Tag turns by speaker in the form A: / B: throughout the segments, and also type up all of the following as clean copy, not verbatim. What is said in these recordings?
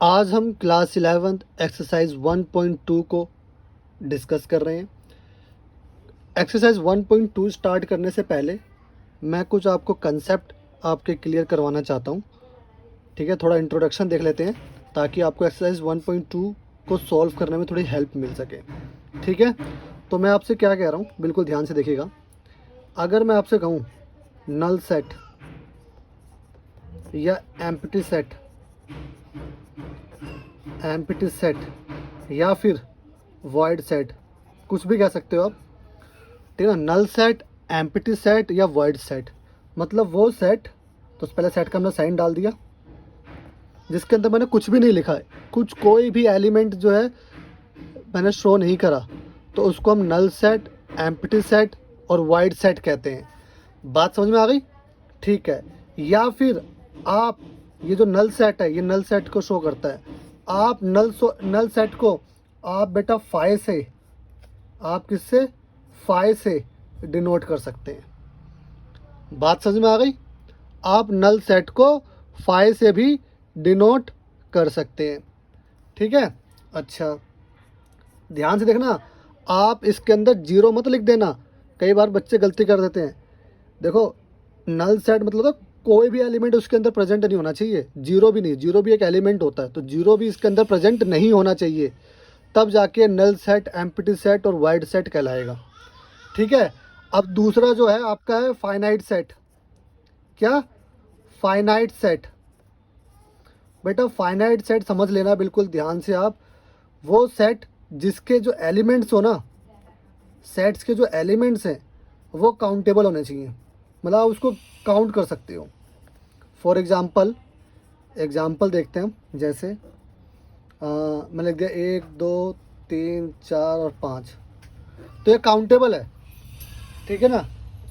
A: आज हम class 11th exercise 1.2 को डिस्कस कर रहे हैं। एक्सरसाइज 1.2 स्टार्ट करने से पहले मैं कुछ आपको कंसेप्ट आपके क्लियर करवाना चाहता हूँ। ठीक है, थोड़ा इंट्रोडक्शन देख लेते हैं ताकि आपको एक्सरसाइज 1.2 को सॉल्व करने में थोड़ी हेल्प मिल सके। ठीक है, तो मैं आपसे क्या कह रहा हूँ, बिल्कुल ध्यान से देखिएगा। अगर मैं आपसे कहूँ नल सेट या एम्प्टी सेट या फिर वॉइड सेट, कुछ भी कह सकते हो आप। ठीक है ना, नल सेट, एम्प्टी सेट या वॉइड सेट, मतलब वो सेट, तो पहले सेट का हमने साइन डाल दिया जिसके अंदर मैंने कुछ भी नहीं लिखा है, कोई भी एलिमेंट जो है मैंने शो नहीं करा, तो उसको हम नल सेट, एम्प्टी सेट और वॉइड सेट कहते हैं। बात समझ में आ गई? ठीक है। या फिर आप ये जो नल सेट है, ये नल सेट को शो करता है। आप नल सेट को आप बेटा फाइ से, आप किससे, फाइ से डिनोट कर सकते हैं। बात समझ में आ गई? आप नल सेट को फाइ से भी डिनोट कर सकते हैं। ठीक है, अच्छा ध्यान से देखना, आप इसके अंदर जीरो मत लिख देना, कई बार बच्चे गलती कर देते हैं। देखो, नल सेट मतलब तो कोई भी एलिमेंट उसके अंदर प्रेजेंट नहीं होना चाहिए, जीरो भी नहीं, जीरो भी एक एलिमेंट होता है, तो जीरो भी इसके अंदर प्रेजेंट नहीं होना चाहिए, तब जाके नल सेट, एम्प्टी सेट और वाइड सेट कहलाएगा। ठीक है, अब दूसरा जो है आपका है फाइनाइट सेट। क्या? Finite set. बेटा फाइनाइट सेट समझ लेना बिल्कुल ध्यान से आप, वो सेट जिसके जो एलिमेंट्स हो ना, सेट्स के जो एलिमेंट्स हैं वो काउंटेबल होने चाहिए, मतलब आप उसको काउंट कर सकते हो। फॉर एग्जाम्पल देखते हैं हम, जैसे मैं लिख दिया 1 2 3 4 और 5, तो ये काउंटेबल है। ठीक है ना,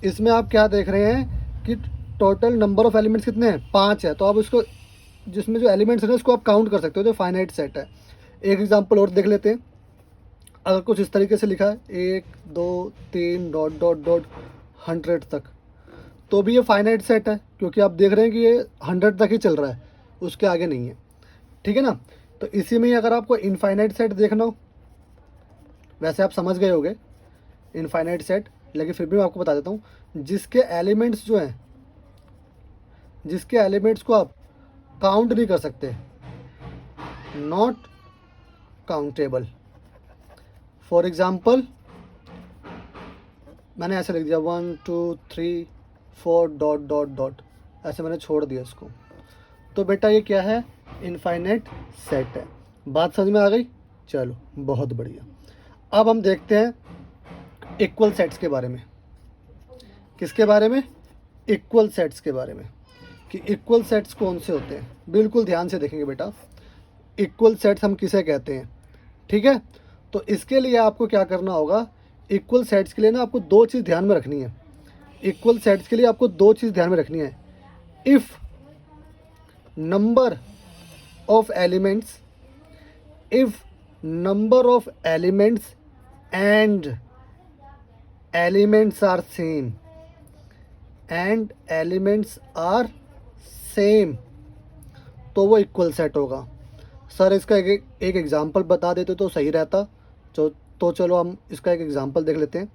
A: इसमें आप क्या देख रहे हैं कि टोटल नंबर ऑफ एलिमेंट्स कितने हैं, 5 है, तो आप उसको, जिसमें जो एलिमेंट्स हैं ना, उसको आप काउंट कर सकते हो, जो फाइनाइट सेट है। एक एग्जांपल और देख लेते हैं। अगर कुछ इस तरीके से लिखा है 1 2 3 डॉट डॉट डॉट 100 तक, तो भी ये फाइनाइट सेट है, क्योंकि आप देख रहे हैं कि ये 100 तक ही चल रहा है, उसके आगे नहीं है। ठीक है ना, तो इसी में ही अगर आपको इनफाइनाइट सेट देखना हो, वैसे आप समझ गए होंगे इनफाइनाइट सेट, लेकिन फिर भी मैं आपको बता देता हूँ। जिसके एलिमेंट्स जो हैं, जिसके एलिमेंट्स को आप काउंट नहीं कर सकते, नॉट काउंटेबल। फॉर एग्जाम्पल मैंने ऐसे लिख दिया 1 2 3 4 डॉट डॉट डॉट, ऐसे मैंने छोड़ दिया इसको, तो बेटा ये क्या है, इनफाइनाइट सेट है। बात समझ में आ गई? चलो बहुत बढ़िया। अब हम देखते हैं इक्वल सेट्स के बारे में। किसके बारे में? इक्वल सेट्स के बारे में, कि इक्वल सेट्स कौन से होते हैं। बिल्कुल ध्यान से देखेंगे बेटा, इक्वल सेट्स हम किसे कहते हैं। ठीक है, तो इसके लिए आपको क्या करना होगा, इक्वल सेट्स के लिए ना आपको दो चीज़ ध्यान में रखनी है। इक्वल सेट्स के लिए आपको दो चीज़ ध्यान में रखनी है। If number of elements, if number of elements and elements are same, and elements are same, तो वो इक्वल सेट होगा। सर इसका एक एग्जांपल बता देते तो सही रहता। तो चलो हम इसका एक एग्जांपल देख लेते हैं।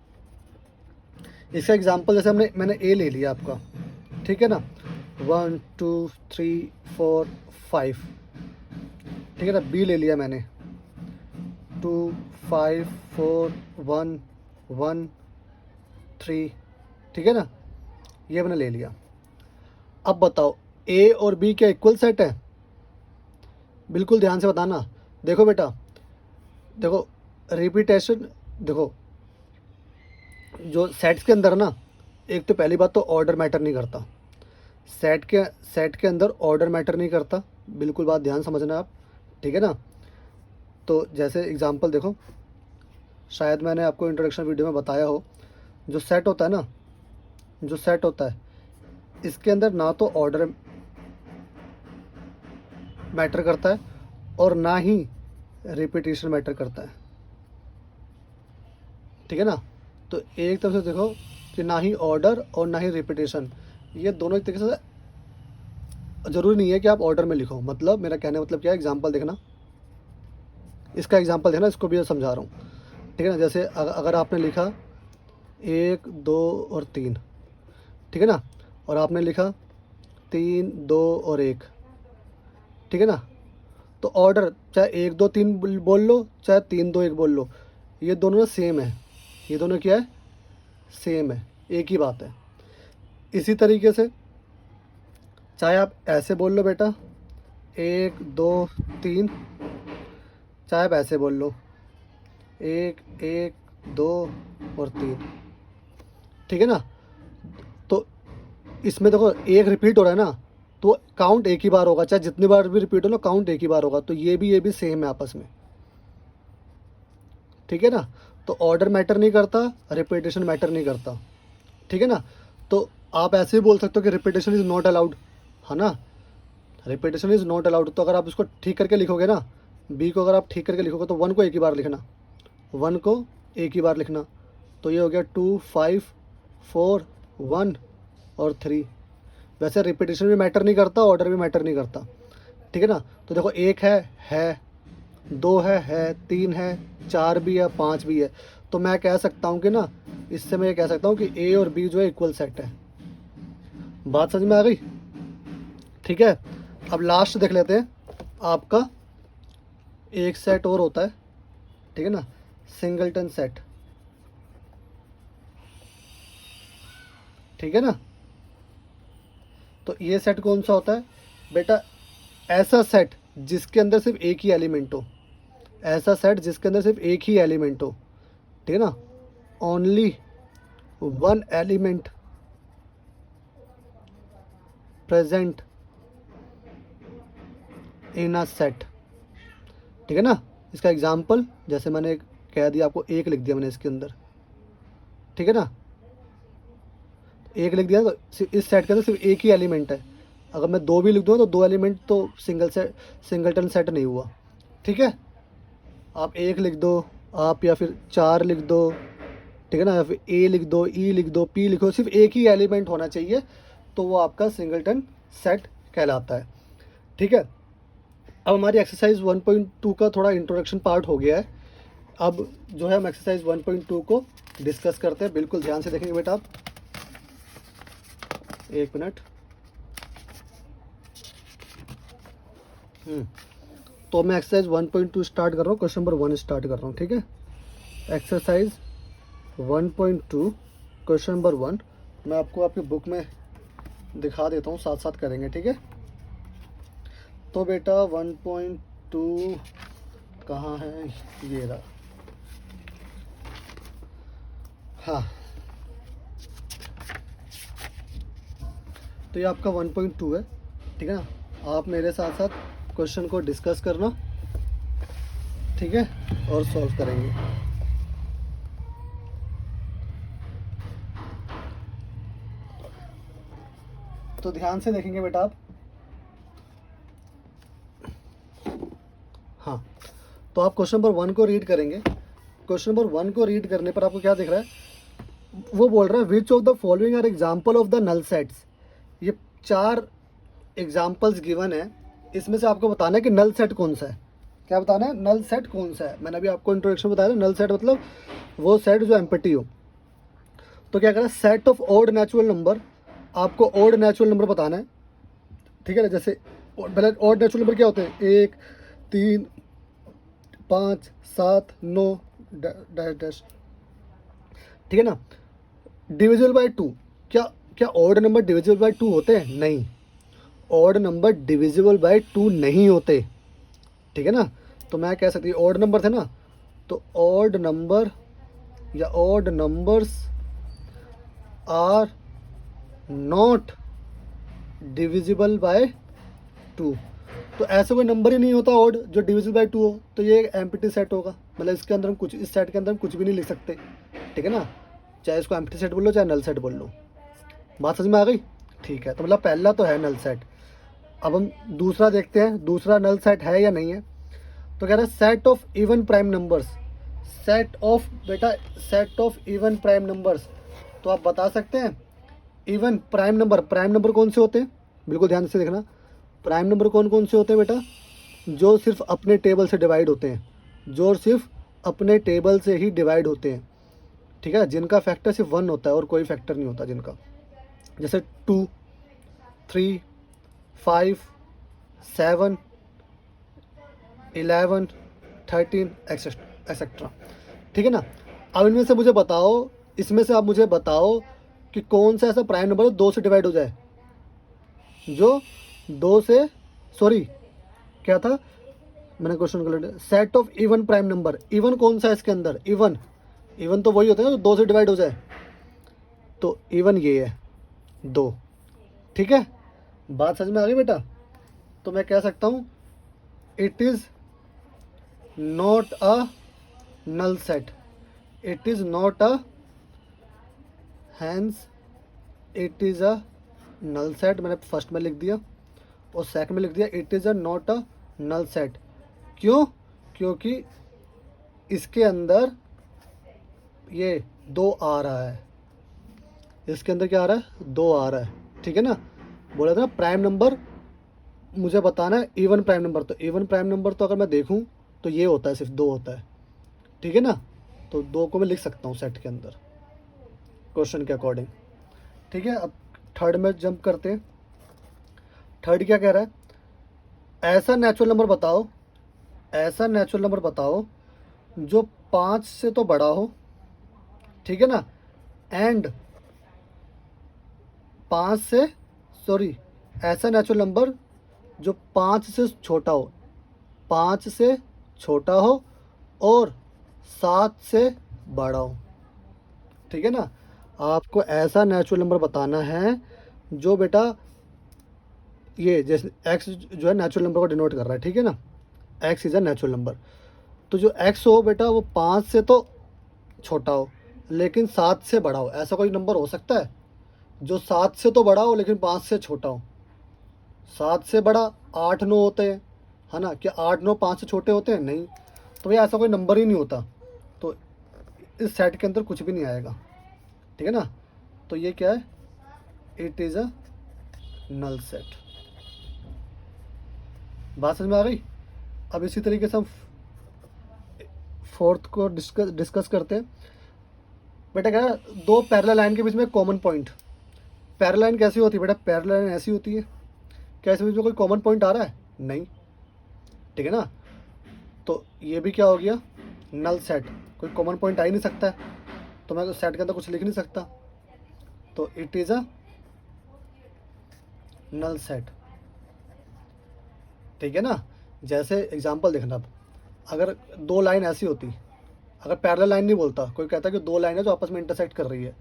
A: इसका एग्जांपल जैसे मैंने ए ले लिया आपका, ठीक है ना, 1 2 3 4 5, ठीक है ना। बी ले लिया मैंने 2 5 4 1 1 3, ठीक है ना, ये मैंने ले लिया। अब बताओ ए और बी क्या इक्वल सेट है? बिल्कुल ध्यान से बताना। देखो बेटा, देखो रिपीटेशन, देखो जो सेट्स के अंदर ना, एक तो पहली बात तो ऑर्डर मैटर नहीं करता। सेट के अंदर ऑर्डर मैटर नहीं करता, बिल्कुल बात ध्यान समझना आप। ठीक है ना, तो जैसे एग्जांपल देखो, शायद मैंने आपको इंट्रोडक्शन वीडियो में बताया हो, जो सेट होता है ना, जो सेट होता है इसके अंदर ना तो ऑर्डर मैटर करता है और ना ही रिपीटेशन मैटर करता है। ठीक है ना, तो एक तरफ से देखो कि ना ही ऑर्डर और ना ही रिपीटेशन, ये दोनों एक तरीके से ज़रूरी नहीं है कि आप ऑर्डर में लिखो, मतलब मेरा कहने का मतलब क्या है, एग्जांपल देखना, इसका एग्जांपल देखना, इसको भी मैं समझा रहा हूँ, ठीक है ना। जैसे अगर आपने लिखा 1 2 और 3, ठीक है ना, और आपने लिखा 3 2 और 1, ठीक है ना, तो ऑर्डर चाहे 1 2 3 बोल लो, चाहे 3 2 1 बोल लो, ये दोनों ना सेम है, ये दोनों क्या है, सेम है, एक ही बात है। इसी तरीके से चाहे आप ऐसे बोल लो बेटा 1 2 3, चाहे आप ऐसे बोल लो 1 1 2 और 3, ठीक है ना। तो इसमें देखो एक रिपीट हो रहा है ना, तो काउंट एक ही बार होगा, चाहे जितनी बार भी रिपीट हो ना, काउंट एक ही बार होगा। तो ये भी सेम है आपस में, ठीक है ना। तो ऑर्डर मैटर नहीं करता, रिपीटेशन मैटर नहीं करता, ठीक है ना। तो आप ऐसे ही बोल सकते हो कि रिपीटेशन इज़ नॉट अलाउड, है ना, रिपीटेशन इज़ नॉट अलाउड। तो अगर आप इसको ठीक करके लिखोगे ना, बी को अगर आप ठीक करके लिखोगे तो 1 को एक ही बार लिखना, 1 को एक ही बार लिखना, तो ये हो गया 2 5 4 1 और 3। वैसे रिपीटेशन भी मैटर नहीं करता, ऑर्डर भी मैटर नहीं करता, ठीक है ना। तो देखो 1 है, 2 है, 3 है, 4 भी है, 5 भी है। तो मैं कह सकता हूँ कि ना, इससे मैं ये कह सकता हूँ कि ए और बी जो है इक्वल सेट है। बात समझ में आ गई, ठीक है। अब लास्ट देख लेते हैं, आपका एक सेट और होता है, ठीक है ना, सिंगलटन सेट, ठीक है ना। तो ये सेट कौन सा होता है बेटा, ऐसा सेट जिसके अंदर सिर्फ एक ही एलिमेंट हो, ऐसा सेट जिसके अंदर सिर्फ एक ही एलिमेंट हो, ठीक है ना, only one element present in a set, ठीक है ना। इसका एग्जांपल जैसे मैंने कह दिया आपको, एक लिख दिया मैंने इसके अंदर, ठीक है ना, एक लिख दिया, तो इस सेट के अंदर सिर्फ एक ही एलिमेंट है। अगर मैं 2 भी लिख दूँ तो 2 एलिमेंट तो सिंगलटन सेट नहीं हुआ, ठीक है। आप 1 लिख दो, आप या फिर 4 लिख दो, ठीक है ना, या फिर ए लिख दो, ई लिख दो, पी लिखो, सिर्फ एक ही एलिमेंट होना चाहिए, तो वो आपका सिंगलटन सेट कहलाता है, ठीक है। अब हमारी एक्सरसाइज 1.2 का थोड़ा इंट्रोडक्शन पार्ट हो गया है। अब जो है हम एक्सरसाइज 1.2 को डिस्कस करते हैं, बिल्कुल ध्यान से देखेंगे बेटा आप, 1 मिनट। तो मैं एक्सरसाइज 1.2 स्टार्ट कर रहा हूँ, क्वेश्चन नंबर 1 स्टार्ट कर रहा हूँ, ठीक है। एक्सरसाइज 1.2 क्वेश्चन नंबर 1 मैं आपको आपकी बुक में दिखा देता हूँ, साथ साथ करेंगे, ठीक है। तो बेटा 1.2 कहाँ है, ये रहा, हाँ। तो ये आपका 1.2 है, ठीक है ना। आप मेरे साथ साथ क्वेश्चन को डिस्कस करना, ठीक है, और सॉल्व करेंगे। तो ध्यान से देखेंगे बेटा आप, हाँ। तो आप क्वेश्चन नंबर 1 को रीड करेंगे। क्वेश्चन नंबर 1 को रीड करने पर आपको क्या दिख रहा है, वो बोल रहा है which of the following are example of the null sets. ये 4 एग्जाम्पल्स गिवन है, इसमें से आपको बताना है कि नल सेट कौन सा है। क्या बताना है, नल सेट कौन सा है। मैंने अभी आपको इंट्रोडक्शन बताया था, नल सेट मतलब वो सेट जो एम्प्टी हो। तो क्या करें, set of odd natural number, आपको ऑड नेचुरल नंबर बताना है, ठीक है ना। जैसे पहले ऑड नेचुरल नंबर क्या होते हैं, 1 3 5 7 9 डैश डैश, ठीक है ना। डिविजिबल बाय 2, क्या क्या ऑड नंबर डिविजिबल बाय 2 होते हैं, नहीं, ऑड नंबर डिविजिबल बाय 2 नहीं होते, ठीक है ना। तो मैं कह सकती हूँ ऑड नंबर थे ना, तो ऑड नंबर या odd numbers are not divisible by 2। तो ऐसा कोई नंबर ही नहीं होता ऑड जो डिविजिबल बाय 2 हो, तो ये एम्प्टी सेट होगा। मतलब इसके अंदर हम कुछ, इस सेट के अंदर हम कुछ भी नहीं लिख सकते, ठीक है ना, चाहे इसको एम्प्टी सेट बोल लो चाहे नल सेट बोल लो। बात समझ में आ गई, ठीक है। तो मतलब पहला तो है नल सेट। अब हम दूसरा देखते हैं, दूसरा नल सेट है या नहीं है। तो कह रहा है set of even prime numbers, set of बेटा set of even prime numbers. तो आप बता सकते हैं even prime number, prime number कौन से होते हैं, बिल्कुल ध्यान से देखना। प्राइम नंबर कौन कौन से होते हैं बेटा? जो सिर्फ अपने टेबल से डिवाइड होते हैं, जो सिर्फ अपने टेबल से ही डिवाइड होते हैं, ठीक है, जिनका फैक्टर सिर्फ 1 होता है और कोई फैक्टर नहीं होता जिनका, जैसे 2, 3, 5, 7, 11, 13 एक्सेट्रा, ठीक है ना। अब इनमें से मुझे बताओ, इसमें से आप मुझे बताओ कि कौन सा ऐसा प्राइम नंबर 2 से डिवाइड हो जाए, जो 2 से, सॉरी क्या था, मैंने क्वेश्चन कर, set of even prime number. Even कौन सा है इसके अंदर? इवन तो वही होता है ना जो 2 से डिवाइड हो जाए, तो इवन ये है 2, ठीक है। बात समझ में आ गई बेटा? तो मैं कह सकता हूँ it is not a null set, it is not a, hence it is a null set. मैंने फर्स्ट में लिख दिया और सेकंड में लिख दिया it is a not a null set. क्यों? क्योंकि इसके अंदर ये 2 आ रहा है, इसके अंदर क्या आ रहा है? 2 आ रहा है, ठीक है ना। बोला था ना प्राइम नंबर मुझे बताना है इवन प्राइम नंबर, तो इवन प्राइम नंबर तो अगर मैं देखूं तो ये होता है, सिर्फ 2 होता है, ठीक है ना। तो 2 को मैं लिख सकता हूँ सेट के अंदर क्वेश्चन के अकॉर्डिंग, ठीक है। अब थर्ड में जंप करते हैं। थर्ड क्या कह रहा है? ऐसा नेचुरल नंबर बताओ, ऐसा नेचुरल नंबर बताओ जो 5 से तो बड़ा हो, ठीक है ना, एंड 5 से, सॉरी, ऐसा नेचुरल नंबर जो 5 से छोटा हो, 5 से छोटा हो और 7 से बड़ा हो, ठीक है ना। आपको ऐसा नेचुरल नंबर बताना है जो बेटा, ये जैसे एक्स जो है नेचुरल नंबर को डिनोट कर रहा है, ठीक है ना, x is a natural number. तो जो एक्स हो बेटा वो 5 से तो छोटा हो लेकिन 7 से बड़ा हो, ऐसा कोई नंबर हो सकता है जो 7 से तो बड़ा हो लेकिन 5 से छोटा हो? 7 से बड़ा 8, 9 होते हैं, है ना। क्या 8, 9 5 से छोटे होते हैं? नहीं। तो भैया ऐसा कोई नंबर ही नहीं होता, तो इस सेट के अंदर कुछ भी नहीं आएगा, ठीक है ना। तो ये क्या है? It is a null set. बात समझ में आ गई? अब इसी तरीके से हम फोर्थ को डिस्कस करते हैं। बेटा क्या है, 2 पैरेलल लाइन के बीच में कॉमन पॉइंट। पैरेलल लाइन कैसी होती है बेटा? पैरेलल लाइन ऐसी होती है, क्या इसके बीच में कोई कॉमन पॉइंट आ रहा है? नहीं, ठीक है ना। तो ये भी क्या हो गया? नल सेट, कोई कॉमन पॉइंट आ ही नहीं सकता है, तो मैं सेट के अंदर कुछ लिख नहीं सकता, तो it is a null set, ठीक है ना। जैसे एग्जांपल देखना, अब अगर 2 लाइन ऐसी होती, अगर पैरेलल लाइन नहीं बोलता, कोई कहता कि 2 लाइन है जो आपस में इंटरसेक्ट कर रही है,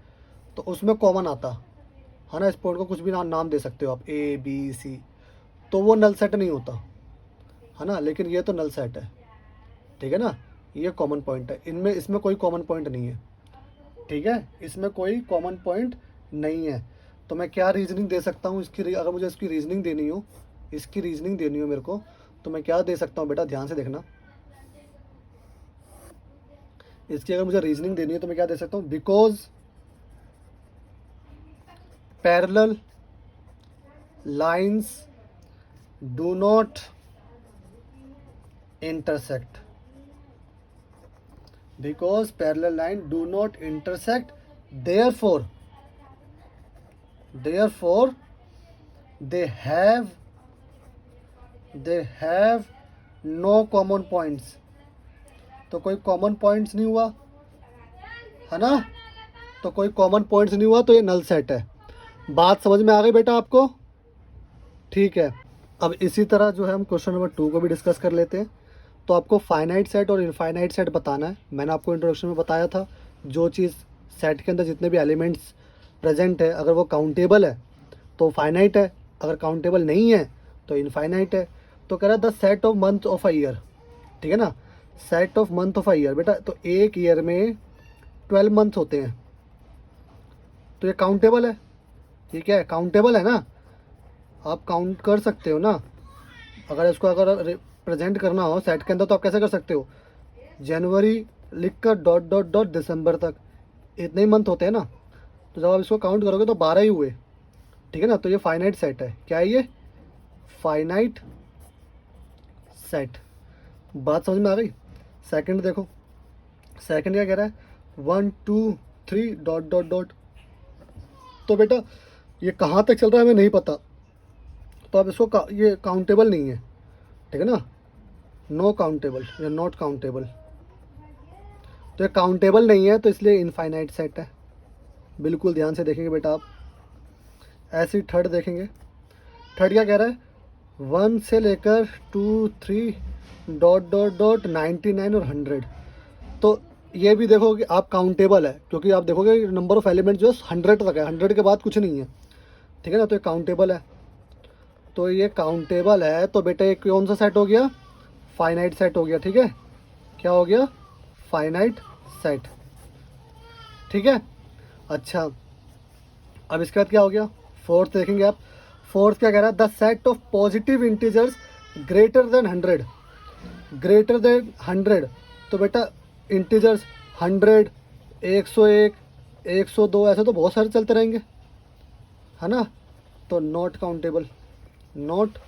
A: तो उसमें कॉमन आता, है ना। इस पॉइंट को कुछ भी नाम दे सकते हो आप, ए बी सी, तो वो नल सेट नहीं होता, है ना। लेकिन ये तो नल सेट है, ठीक है ना। ये कॉमन पॉइंट है, इनमें इसमें कोई कॉमन पॉइंट नहीं है, ठीक है, इसमें कोई कॉमन पॉइंट नहीं है। तो मैं क्या रीजनिंग दे सकता हूँ इसकी? अगर मुझे इसकी रीजनिंग देनी हो, इसकी रीजनिंग देनी हो मेरे को, तो मैं क्या दे सकता हूँ बेटा? ध्यान से देखना, इसकी अगर मुझे रीजनिंग देनी है तो मैं क्या दे सकता हूँ? Because parallel lines do not intersect, because parallel line do not intersect, therefore they have no common points। तो कोई कॉमन पॉइंट्स नहीं हुआ, है ना, तो कोई कॉमन पॉइंट्स नहीं हुआ, तो ये नल सेट है। बात समझ में आ गई बेटा आपको? ठीक है। अब इसी तरह जो है हम क्वेश्चन नंबर 2 को भी डिस्कस कर लेते हैं। तो आपको फाइनाइट सेट और इनफाइनाइट सेट बताना है। मैंने आपको इंट्रोडक्शन में बताया था, जो चीज़ सेट के अंदर जितने भी एलिमेंट्स प्रेजेंट है, अगर वो काउंटेबल है तो फाइनाइट है, अगर काउंटेबल नहीं है तो इनफाइनाइट है। तो कह रहा है the set of month of a year, ठीक है ना, set of month of a year. बेटा तो एक ईयर में 12 मंथ होते हैं, तो ये काउंटेबल है, ये क्या है? काउंटेबल है ना, आप काउंट कर सकते हो ना। अगर इसको अगर प्रेजेंट करना हो सेट के अंदर तो आप कैसे कर सकते हो? जनवरी लिख कर डॉट डॉट डॉट दिसंबर तक, इतने ही मंथ होते हैं ना, तो जब आप इसको काउंट करोगे तो 12 ही हुए, ठीक है ना। तो ये फाइनाइट सेट है। क्या है ये? Finite set. बात समझ में आ गई। सेकंड देखो, सेकंड क्या कह रहा है, 1 2 3 डॉट डॉट डॉट। तो बेटा ये कहाँ तक चल रहा है हमें नहीं पता, तो अब इसको ये काउंटेबल नहीं है, ठीक है ना, नो काउंटेबल या नॉट काउंटेबल। तो ये काउंटेबल नहीं है, तो इसलिए इनफाइनाइट सेट है। बिल्कुल ध्यान से देखेंगे बेटा आप। ऐसे ही थर्ड देखेंगे। थर्ड क्या कह रहा है, 1 से लेकर 2 3 डॉट डॉट डॉट 99 और 100। तो ये भी देखो कि आप काउंटेबल है, क्योंकि आप देखोगे नंबर ऑफ एलिमेंट जो है 100 तक है, 100 के बाद कुछ नहीं है, ठीक है ना। तो ये काउंटेबल है, तो ये काउंटेबल है। तो बेटा ये कौन सा सेट हो गया, फाइनाइट सेट हो गया, ठीक है। क्या हो गया, फाइनाइट सेट, ठीक है। अच्छा, अब इसके बाद क्या हो गया, फोर्थ देखेंगे आप। फोर्थ क्या कह रहा है, the set of positive integers greater than 100, greater than 100। तो बेटा इंटीजर्स 100, 101, 102 ऐसे तो बहुत सारे चलते रहेंगे, है ना। तो नॉट काउंटेबल, नॉट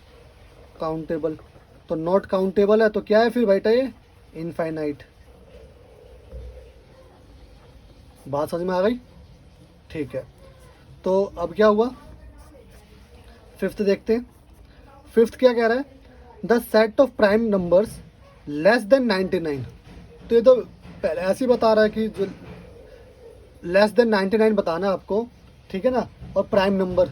A: काउंटेबल। तो नॉट काउंटेबल है तो क्या है फिर बेटा, ये इनफाइनाइट। बात समझ में आ गई, ठीक है। तो अब क्या हुआ, फिफ्थ देखते हैं। फिफ्थ क्या कह रहा है, the set of prime numbers less than 99। तो ये तो पहले ऐसे ही बता रहा है कि जो लेस देन 99 बताना है आपको, ठीक है ना, और प्राइम नंबर,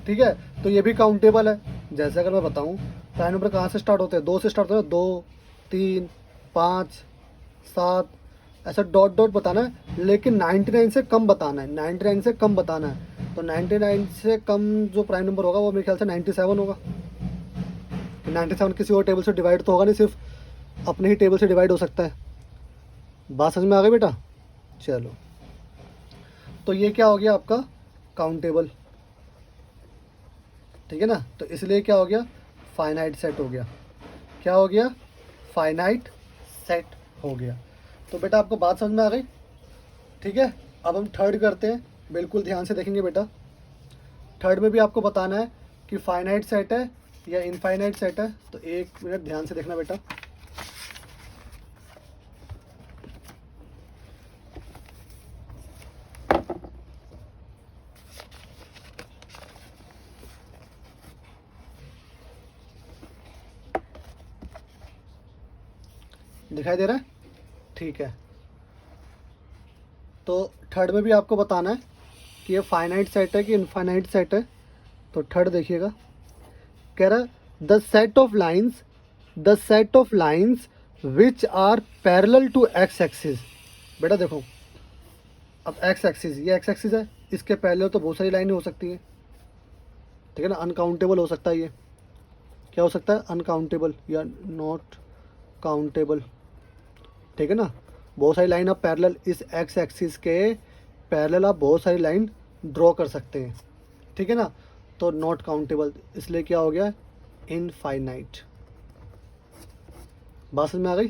A: ठीक है। तो ये भी काउंटेबल है। जैसे अगर मैं बताऊं, प्राइम नंबर कहाँ से स्टार्ट होते हैं, 2 से स्टार्ट होते हैं, 2 3 5 7 ऐसा डॉट डॉट बताना है, लेकिन 99 से कम बताना है, 99 से कम बताना है। तो 99 से कम जो प्राइम नंबर होगा वो मेरे ख्याल से 97 होगा। 97 किसी और टेबल से डिवाइड तो होगा नहीं, सिर्फ अपने ही टेबल से डिवाइड हो सकता है। बात समझ में आ गई बेटा, चलो। तो ये क्या हो गया आपका, काउंटेबल, ठीक है ना। तो इसलिए क्या हो गया, फाइनाइट सेट हो गया। क्या हो गया, फाइनाइट सेट हो गया। तो बेटा आपको बात समझ में आ गई, ठीक है। अब हम थर्ड करते हैं, बिल्कुल ध्यान से देखेंगे बेटा। थर्ड में भी आपको बताना है कि फाइनाइट सेट है या इनफाइनाइट सेट है। तो 1 मिनट ध्यान से देखना बेटा। दिखाई दे रहा है, ठीक है। तो थर्ड में भी आपको बताना है कि ये फाइनाइट सेट है कि इनफाइनाइट सेट है। तो थर्ड देखिएगा, कह रहा है the set of lines, the set of lines which are parallel to X axis. बेटा देखो, अब एक्स एक्सिस, ये एक्स एक्सिस है, इसके पैरेलल तो बहुत सारी लाइनें हो सकती हैं, ठीक है ना। अनकाउंटेबल हो सकता है, ये क्या हो सकता है, अनकाउंटेबल या नॉट काउंटेबल, ठीक है ना। बहुत सारी लाइन आप पैरेलल, इस एक्स एक्सिस के पैरेलल आप बहुत सारी लाइन ड्रॉ कर सकते हैं, ठीक है ना। तो नॉट काउंटेबल, इसलिए क्या हो गया, इनफाइनाइट। बात समझ में आ गई।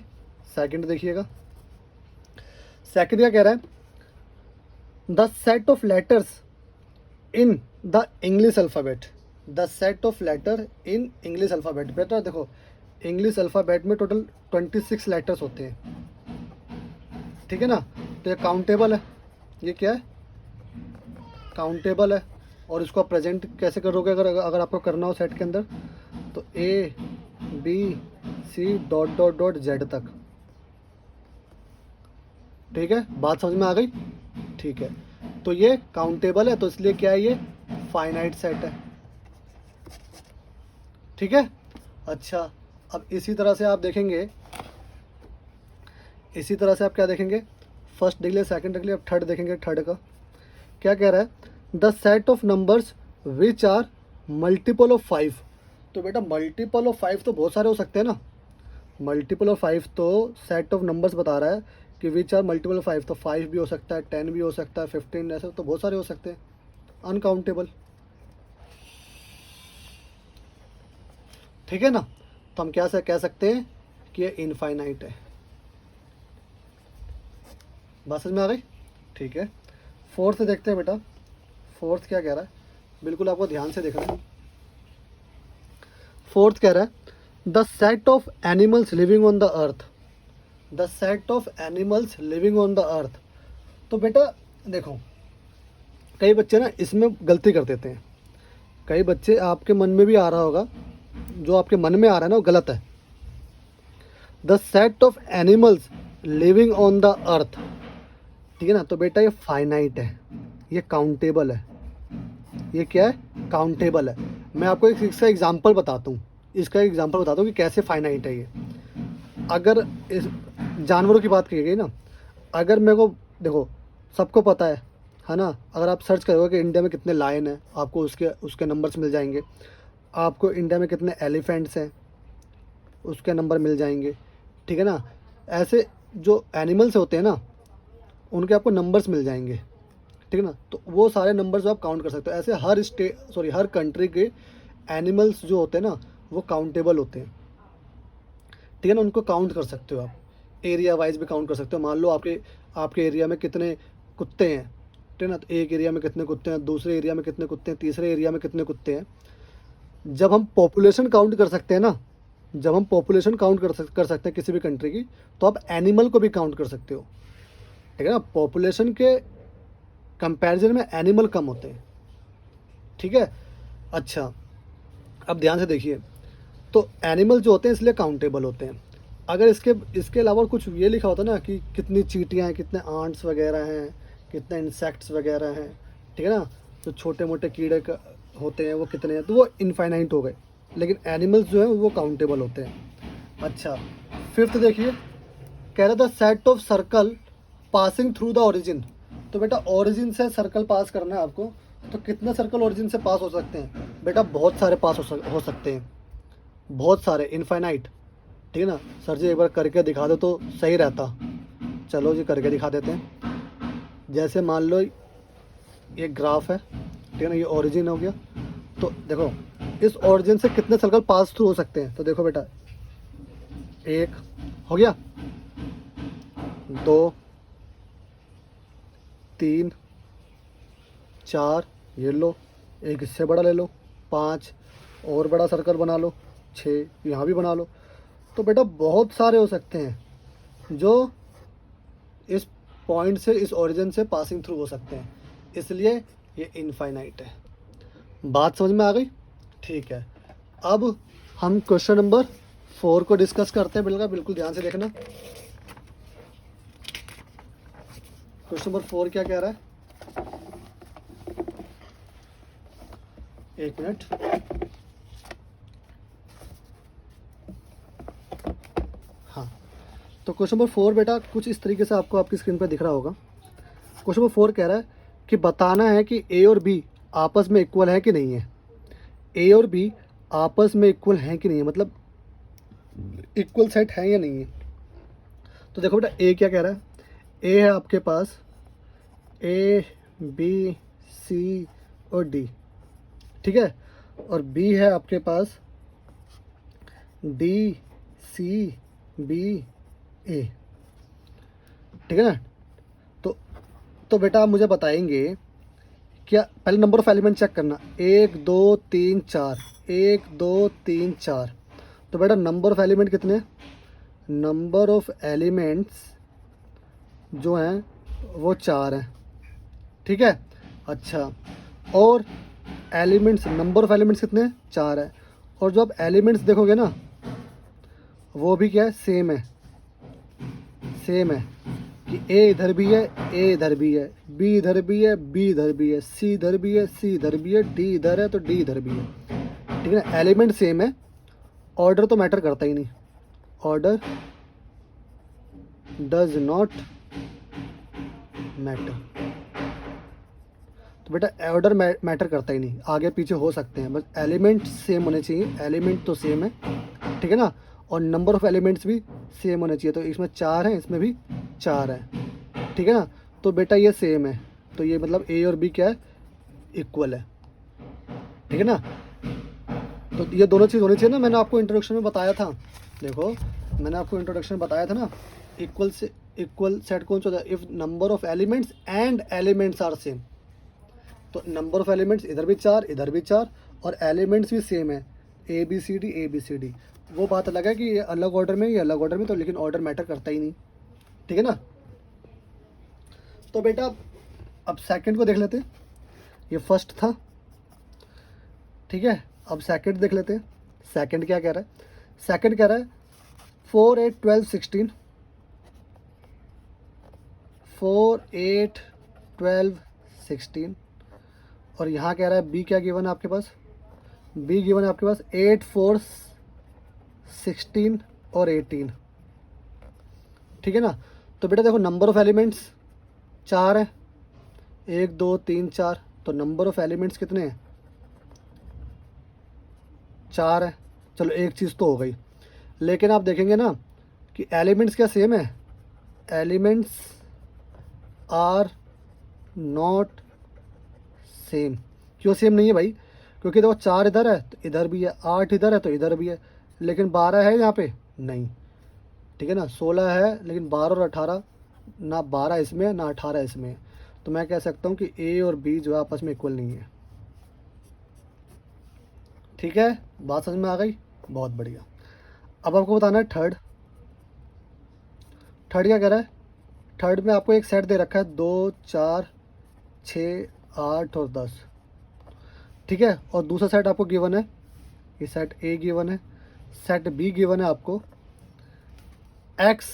A: सेकंड देखिएगा, सेकंड क्या कह रहा है, the set of letters in the English alphabet, the set of letter in English alphabet. बेटा देखो, इंग्लिश अल्फ़ाबेट में टोटल 26 लेटर्स होते हैं, ठीक है ना। तो ये काउंटेबल है, ये क्या है, काउंटेबल है। और इसको आप प्रेजेंट कैसे करोगे, अगर आपको करना हो सेट के अंदर, तो A B C dot dot dot Z तक, ठीक है। बात समझ में आ गई, ठीक है। तो ये काउंटेबल है, तो इसलिए क्या है, ये फाइनाइट सेट है, ठीक है। अच्छा, अब इसी तरह से आप देखेंगे, इसी तरह से आप क्या देखेंगे, फर्स्ट देख लिया, सेकंड देख लिया, अब थर्ड देखेंगे। थर्ड का क्या कह रहा है, the set of numbers which are multiple of 5। तो बेटा मल्टीपल ऑफ 5 तो बहुत सारे हो सकते हैं ना, मल्टीपल ऑफ 5 तो सेट ऑफ नंबर्स बता रहा है कि विच आर मल्टीपल ऑफ 5। तो 5 भी हो सकता है, 10 भी हो सकता है, 15, ऐसे तो बहुत सारे हो सकते हैं, अनकाउंटेबल, ठीक है ना। तो हम क्या से कह सकते हैं कि ये इनफाइनाइट है। बात समझ में आ गई, ठीक है। फोर्थ देखते हैं बेटा, फोर्थ क्या कह रहा है, बिल्कुल आपको ध्यान से देखना है। फोर्थ कह रहा है the set of animals living on the earth, the set of animals living on the earth. तो बेटा देखो, कई बच्चे ना इसमें गलती कर देते हैं, कई बच्चे आपके मन में भी आ रहा होगा, जो आपके मन में आ रहा है ना वो गलत है। The set of animals living on the earth, ठीक है ना। तो बेटा ये फाइनाइट है, ये काउंटेबल है, ये क्या है, काउंटेबल है। मैं आपको इसका एग्जांपल बताता हूँ, इसका एग्जांपल बताता हूँ कि कैसे फाइनाइट है ये। अगर इस जानवरों की बात की गई ना, अगर मेरे को देखो, सबको पता है ना, अगर आप सर्च करोगे कि इंडिया में कितने लायन हैं, आपको उसके नंबर्स मिल जाएंगे। आपको इंडिया में कितने एलिफेंट्स हैं, उसके नंबर मिल जाएंगे, ठीक है ना। ऐसे जो एनिमल्स होते हैं ना, उनके आपको नंबर्स मिल जाएंगे, ठीक है ना। तो वो सारे नंबर्स आप काउंट कर सकते हो। ऐसे हर कंट्री के एनिमल्स जो होते हैं ना, वो काउंटेबल होते हैं, ठीक है ना। उनको काउंट कर सकते हो आप, एरिया वाइज भी काउंट कर सकते हो। मान लो आपके एरिया में कितने कुत्ते हैं, ठीक है ना। तो एक एरिया में कितने कुत्ते हैं, दूसरे एरिया में कितने कुत्ते हैं, तीसरे एरिया में कितने कुत्ते हैं। जब हम पॉपुलेशन काउंट कर सकते हैं ना, जब हम पॉपुलेशन काउंट कर सकते हैं किसी भी कंट्री की, तो आप एनिमल को भी काउंट कर सकते हो, ठीक है ना। पॉपुलेशन के कंपैरिजन में एनिमल कम होते हैं, ठीक है। अच्छा, अब ध्यान से देखिए, तो एनिमल जो होते हैं इसलिए काउंटेबल होते हैं। अगर इसके अलावा कुछ ये लिखा होता ना कि कितनी चींटियाँ हैं, कितने आंट्स वगैरह हैं, कितने इंसेक्ट्स वगैरह हैं, ठीक है ना, जो छोटे मोटे कीड़े होते हैं वो कितने हैं, तो वो इनफाइनाइट हो गए। लेकिन एनिमल्स जो हैं वो काउंटेबल होते हैं। अच्छा, फिफ्थ देखिए, कह रहा था set of circle passing through the origin. तो बेटा ओरिजिन से सर्कल पास करना है आपको, तो कितने सर्कल ओरिजिन से पास हो सकते हैं? बेटा बहुत सारे पास हो सकते हैं, बहुत सारे, इनफाइनाइट, ठीक है ना। सर जी एक बार करके दिखा दो तो सही रहता। चलो जी करके दिखा देते हैं। जैसे मान लो ये ग्राफ है, ठीक है ना, ये ओरिजिन हो गया। तो देखो इस ओरिजिन से कितने सर्कल पास थ्रू हो सकते हैं? तो देखो बेटा, एक हो गया, 2, 3, 4, ये लो, एक इससे बड़ा ले लो, 5 और बड़ा सर्कल बना लो, 6 यहाँ भी बना लो। तो बेटा बहुत सारे हो सकते हैं जो इस पॉइंट से, इस ओरिजिन से पासिंग थ्रू हो सकते हैं, इसलिए ये इनफाइनाइट है। बात समझ में आ गई? ठीक है, अब हम क्वेश्चन नंबर 4 को डिस्कस करते हैं। बिल्कुल ध्यान से देखना। क्वेश्चन नंबर 4 क्या कह रहा है? एक मिनट, हाँ। तो क्वेश्चन नंबर 4 बेटा कुछ इस तरीके से आपको आपकी स्क्रीन पर दिख रहा होगा। क्वेश्चन नंबर 4 कह रहा है कि बताना है कि ए और बी आपस में इक्वल है कि नहीं है। ए और बी आपस में इक्वल हैं कि नहीं है, मतलब इक्वल सेट है या नहीं है। तो देखो बेटा, ए क्या कह रहा है? ए है आपके पास ए बी सी और डी, ठीक है, और बी है आपके पास डी सी बी ए, ठीक है ना। तो बेटा आप मुझे बताएंगे, क्या पहले नंबर ऑफ एलिमेंट चेक करना, 1 2 3 4, 1 2 3 4। तो बेटा नंबर ऑफ एलिमेंट कितने? नंबर ऑफ एलिमेंट्स जो हैं वो 4 हैं, ठीक है। अच्छा, और एलिमेंट्स, नंबर ऑफ एलिमेंट्स कितने? 4 है। और जो आप एलिमेंट्स देखोगे ना, वो भी क्या है? सेम है, सेम है कि ए इधर भी है, ए इधर भी है, बी इधर भी है, बी इधर भी है, सी इधर भी है, सी इधर भी है, डी इधर है तो डी इधर भी है, ठीक है ना। एलिमेंट सेम है, ऑर्डर तो मैटर करता ही नहीं, ऑर्डर डज नॉट मैटर। तो बेटा ऑर्डर मैटर करता ही नहीं, आगे पीछे हो सकते हैं, बस एलिमेंट सेम होने चाहिए। एलिमेंट तो सेम है, ठीक है ना, और नंबर ऑफ एलिमेंट्स भी सेम होने चाहिए। तो इसमें 4 हैं, इसमें भी 4 है, ठीक है ना। तो बेटा ये सेम है, तो ये मतलब ए और बी क्या है? इक्वल है, ठीक है ना। तो ये दोनों चीज़ होनी चाहिए ना, मैंने आपको इंट्रोडक्शन में बताया था। देखो मैंने आपको इंट्रोडक्शन में बताया था ना, इक्वल सेट कौन सा होता है? If number of elements and elements are same. तो नंबर ऑफ एलिमेंट्स इधर भी 4, इधर भी 4, और एलिमेंट्स भी सेम है, ABCD, वो बात अलग है कि ये अलग ऑर्डर में, ये अलग ऑर्डर में, तो लेकिन ऑर्डर मैटर करता ही नहीं, ठीक है ना। तो बेटा अब सेकंड को देख लेते हैं, ये फर्स्ट था, ठीक है। अब सेकंड देख लेते हैं, सेकंड क्या कह रहा है। सेकंड कह रहा है 4 8 12 16, 4 8 12 16, और यहाँ कह रहा है बी क्या गिवन है आपके पास, बी गिवन है आपके पास 8 4 16 और 18, ठीक है ना। तो बेटा देखो नंबर ऑफ एलिमेंट्स 4 है, 1 2 3 4, तो नंबर ऑफ एलिमेंट्स कितने हैं, 4 है। चलो एक चीज़ तो हो गई, लेकिन आप देखेंगे ना कि एलिमेंट्स क्या सेम है, एलिमेंट्स आर नॉट सेम। क्यों सेम नहीं है भाई, क्योंकि देखो 4 इधर है तो इधर भी है, 8 इधर है तो इधर भी है, लेकिन 12 है यहाँ पे नहीं, ठीक है ना। 16 है लेकिन 12 और 18, ना 12 इसमें है ना 18 इसमें है, तो मैं कह सकता हूँ कि ए और बी जो है आपस में इक्वल नहीं है, ठीक है। बात समझ में आ गई, बहुत बढ़िया। अब आपको बताना है थर्ड। थर्ड क्या कह रहा है, थर्ड में आपको एक सेट दे रखा है 2 4 6 8 और 10, ठीक है। और दूसरा सेट आपको गिवन है, ये सेट ए गिवन है, सेट बी गिवन है आपको x,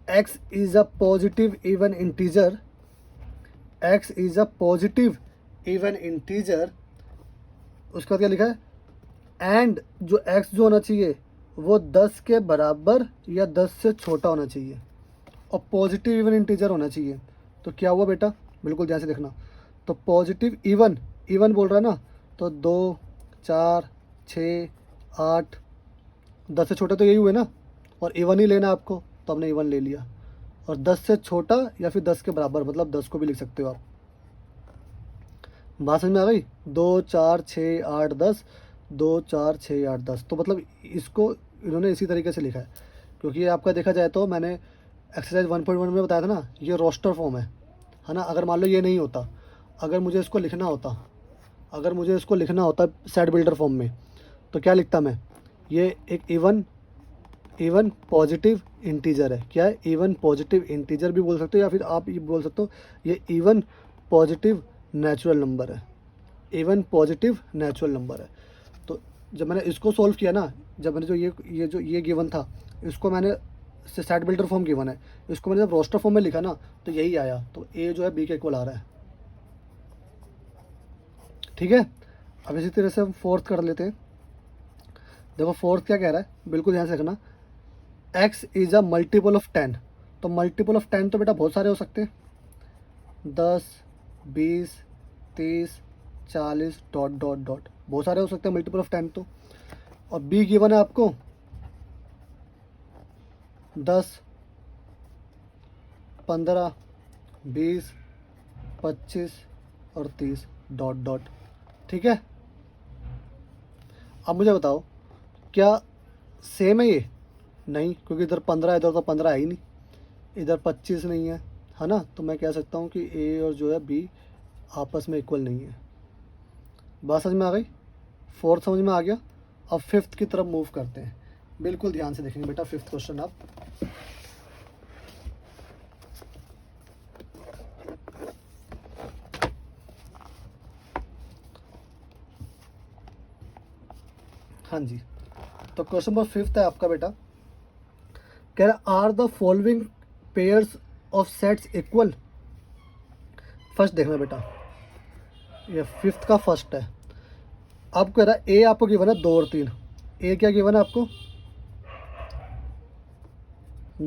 A: x is a positive even integer, x is a positive even integer, उसके बाद क्या लिखा है, एंड जो x जो होना चाहिए वो 10 के बराबर या 10 से छोटा होना चाहिए, और पॉजिटिव इवन इंटीजर होना चाहिए। तो क्या हुआ बेटा, बिल्कुल ध्यान से देखना। तो पॉजिटिव इवन, इवन बोल रहा है ना, तो 2 4 6 8 10 से छोटे तो यही हुए ना, और इवन ही लेना आपको, तो हमने इवन ले लिया। और 10 से छोटा या फिर 10 के बराबर, मतलब 10 को भी लिख सकते हो आप। बात समझ में आ गई, 2 4 6 8 10, 2 4 6 8 10, तो मतलब इसको इन्होंने इसी तरीके से लिखा है, क्योंकि ये आपका देखा जाए तो मैंने एक्सरसाइज 1.1 में बताया था ना, ये रोस्टर फॉर्म है ना। अगर मान लो ये नहीं होता, अगर मुझे इसको लिखना होता, अगर मुझे इसको लिखना होता सेट बिल्डर फॉर्म में, तो क्या लिखता मैं, ये एक इवन पॉजिटिव इंटीजर है, क्या है, इवन पॉजिटिव इंटीजर भी बोल सकते हो, या फिर आप ये बोल सकते हो ये इवन पॉजिटिव नेचुरल नंबर है, इवन पॉजिटिव नेचुरल नंबर है। तो जब मैंने इसको सॉल्व किया ना, जब मैंने जो ये गिवन था, इसको मैंने सेट बिल्डर फॉर्म गिवन है, इसको मैंने जब रोस्टर फॉर्म में लिखा ना, तो यही आया, तो ए जो है बी के इक्वल आ रहा है, ठीक है। अब इसी तरह से हम फोर्थ कर लेते हैं। देखो फोर्थ क्या कह रहा है, बिल्कुल ध्यान से रखना, x is a multiple of 10, तो मल्टीपल ऑफ 10 तो बेटा बहुत सारे हो सकते हैं, 10 20 30 40 डॉट डॉट डॉट, बहुत सारे हो सकते हैं मल्टीपल ऑफ 10 तो। और b गिवन है आपको 10 15 20 25 और 30 डॉट डॉट, ठीक है। अब मुझे बताओ क्या सेम है ये, नहीं, क्योंकि इधर 15 है, इधर तो 15 है ही नहीं, इधर 25 नहीं है ना। तो मैं कह सकता हूँ कि ए और जो है बी आपस में इक्वल नहीं है। बात समझ में आ गई, फोर्थ समझ में आ गया। अब फिफ्थ की तरफ मूव करते हैं, बिल्कुल ध्यान से देखेंगे बेटा फिफ्थ क्वेश्चन आप। हाँ जी, तो क्वेश्चन नंबर फिफ्थ है आपका बेटा, कह रहा are the following pairs of sets equal. First देखना बेटा, ये फिफ्थ का फर्स्ट है। अब कह रहा है ए आपको गिवन है 2 और 3, ए क्या गिवन है आपको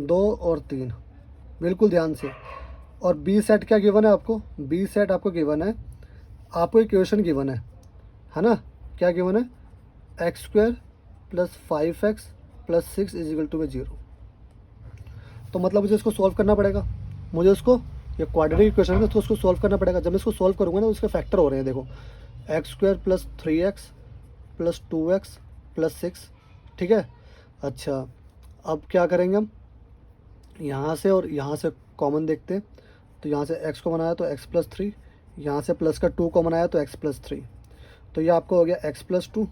A: 2 और 3, बिल्कुल ध्यान से। और बी सेट क्या गिवन है आपको, बी सेट आपको गिवन है, आपको इक्वेशन गिवन है ना, क्या गिवन है, x² + 5x + 6 = 0। तो मतलब मुझे इसको सॉल्व करना पड़ेगा, मुझे इसको, ये क्वाड्रेटिक इक्वेशन है तो उसको सॉल्व करना पड़ेगा। जब मैं इसको सॉल्व करूँगा ना तो उसके फैक्टर हो रहे हैं, देखो x² + 3x + 2x + 6, ठीक है। अच्छा अब क्या करेंगे हम, यहाँ से और यहाँ से कॉमन देखते हैं, तो यहाँ से x कॉमन आया तो x + 3, यहाँ से प्लस का 2 कॉमन आया तो x + 3, तो ये आपका हो गया x+2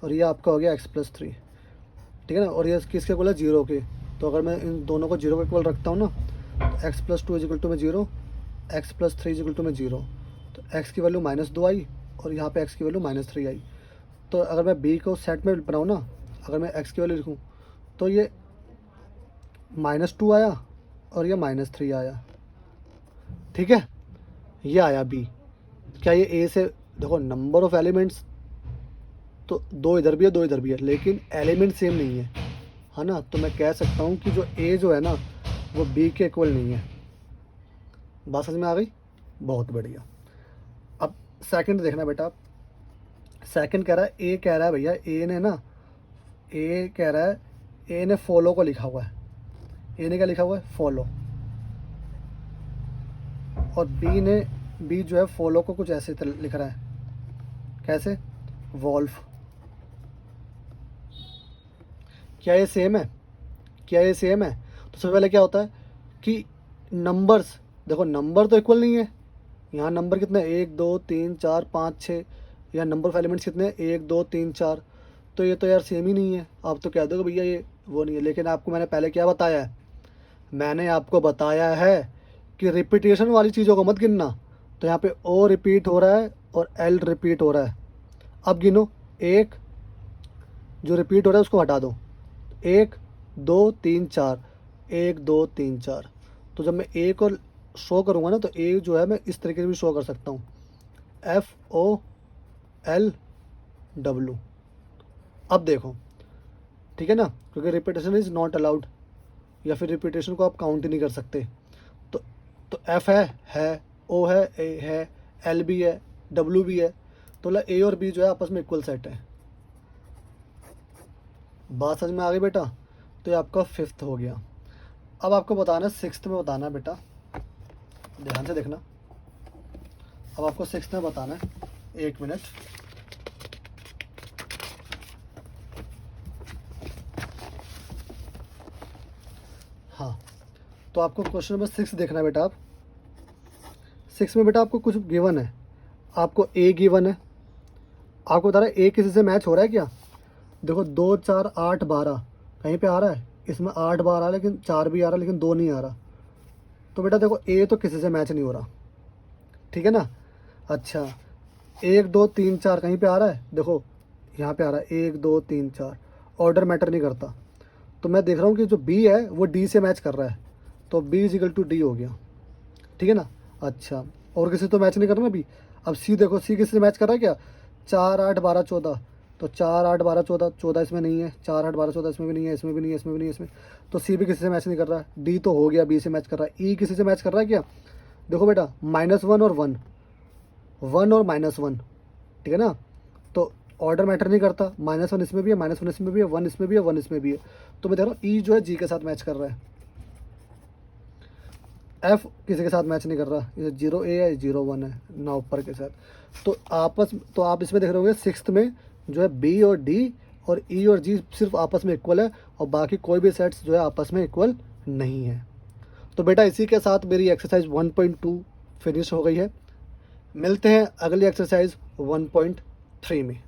A: और ये आपका हो गया x+3, ठीक है ना। और ये किसके इक्वल है, 0 के। तो अगर मैं इन दोनों को 0 के इक्वल रखता हूँ ना, तो x+2 इज इक्वल टू में 0, x+3 इज इक्वल टू में 0। तो x की वैल्यू -2 आई और यहाँ पे x की वैल्यू -3 आई। तो अगर मैं b को सेट में बनाऊँ ना, अगर मैं x की वैल्यू लिखूँ तो ये -2 आया और ये -3 आया, ठीक है। ये आया b। क्या ये a से, देखो नंबर ऑफ एलिमेंट्स तो 2 इधर भी है 2 इधर भी है, लेकिन एलिमेंट सेम नहीं है ना। तो मैं कह सकता हूँ कि जो a जो है ना वो b के इक्वल नहीं है। बात समझ में आ गई, बहुत बढ़िया। अब सेकंड देखना बेटा आप। सेकंड कह रहा है, ए कह रहा है भैया, ए ने ना, ए कह रहा है, ए ने फॉलो को लिखा हुआ है। ए ने क्या लिखा हुआ है, फॉलो। और बी जो है फॉलो को कुछ ऐसे लिख रहा है, कैसे, वॉल्फ। क्या ये सेम है, क्या ये सेम है? तो सबसे पहले क्या होता है कि नंबर्स, देखो नंबर तो इक्वल नहीं है। यहाँ नंबर कितने, 1 2 3 4 5 6। यहाँ नंबर ऑफ एलिमेंट्स कितने हैं, 1 2 3 4। तो ये तो यार सेम ही नहीं है। आप तो कह दोगे भैया ये वो नहीं है, लेकिन आपको मैंने पहले क्या बताया है, मैंने आपको बताया है कि रिपीटेशन वाली चीज़ों को मत गिनना। तो यहाँ पे ओ रिपीट हो रहा है और एल रिपीट हो रहा है। अब गिनो, एक जो रिपीट हो रहा है उसको हटा दो, 1 2 3 4, 1 2 3 4। तो जब मैं ए को शो करूँगा ना, तो ए जो है मैं इस तरीके से भी शो कर सकता हूँ, FOLW। अब देखो, ठीक है ना, क्योंकि रिपीटेशन इज़ नॉट अलाउड, या फिर रिपीटेशन को आप काउंट ही नहीं कर सकते। तो F है, O है, A है, L भी है, W भी है। तो मतलब A और B जो है आपस में इक्वल सेट है। बात समझ में आ गई बेटा। तो ये आपका 5th हो गया। अब आपको बताना है 6th में बताना है बेटा, ध्यान से देखना। अब आपको 6th में बताना है, 1 मिनट। हाँ, तो आपको क्वेश्चन नंबर 6 देखना है बेटा। आप 6 में बेटा आपको कुछ गिवन है, आपको ए गिवन है। आपको बता रहा है ए किसी से मैच हो रहा है क्या। देखो 2 4 8 12 कहीं पे आ रहा है, इसमें 8 बार आ रहा है, लेकिन 4 भी आ रहा है, लेकिन 2 नहीं आ रहा। तो बेटा देखो ए तो किसी से मैच नहीं हो रहा, ठीक है ना। अच्छा, 1 2 3 4 कहीं पे आ रहा है, देखो यहाँ पे आ रहा है 1 2 3 4। ऑर्डर मैटर नहीं करता। तो मैं देख रहा हूँ कि जो बी है वो डी से मैच कर रहा है, तो B is equal to D हो गया, ठीक है ना। अच्छा, और किसी तो मैच नहीं करना बी। अब सी देखो, सी किसी से मैच कर रहा है क्या, 4 8 12 14। तो 4 8 12 14, 14 इसमें नहीं है, 4 8 12 14 इसमें भी नहीं है, इसमें भी नहीं है, इसमें भी नहीं है, इसमें। तो सी भी किसी से मैच नहीं कर रहा है। डी तो हो गया, बी से मैच कर रहा है। ई किसी से मैच कर रहा है क्या, देखो बेटा -1 और 1, 1 और -1, ठीक है ना। तो ऑर्डर मैटर नहीं करता, -1 इसमें भी है, -1 इसमें भी है, 1 इसमें भी है, 1 इसमें भी है। तो मैं देख रहा हूँ ई जो है जी के साथ मैच कर रहा है, एफ किसी के साथ मैच नहीं कर रहा, ये 0 ए है, 0 1 है ना ऊपर के साथ। तो आप इसमें देख रहे होंगे 6th में जो है बी और डी और ई और जी सिर्फ आपस में इक्वल है, और बाकी कोई भी सेट्स जो है आपस में इक्वल नहीं है। तो बेटा इसी के साथ मेरी एक्सरसाइज 1.2 फिनिश हो गई है। मिलते हैं अगली एक्सरसाइज 1.3 में।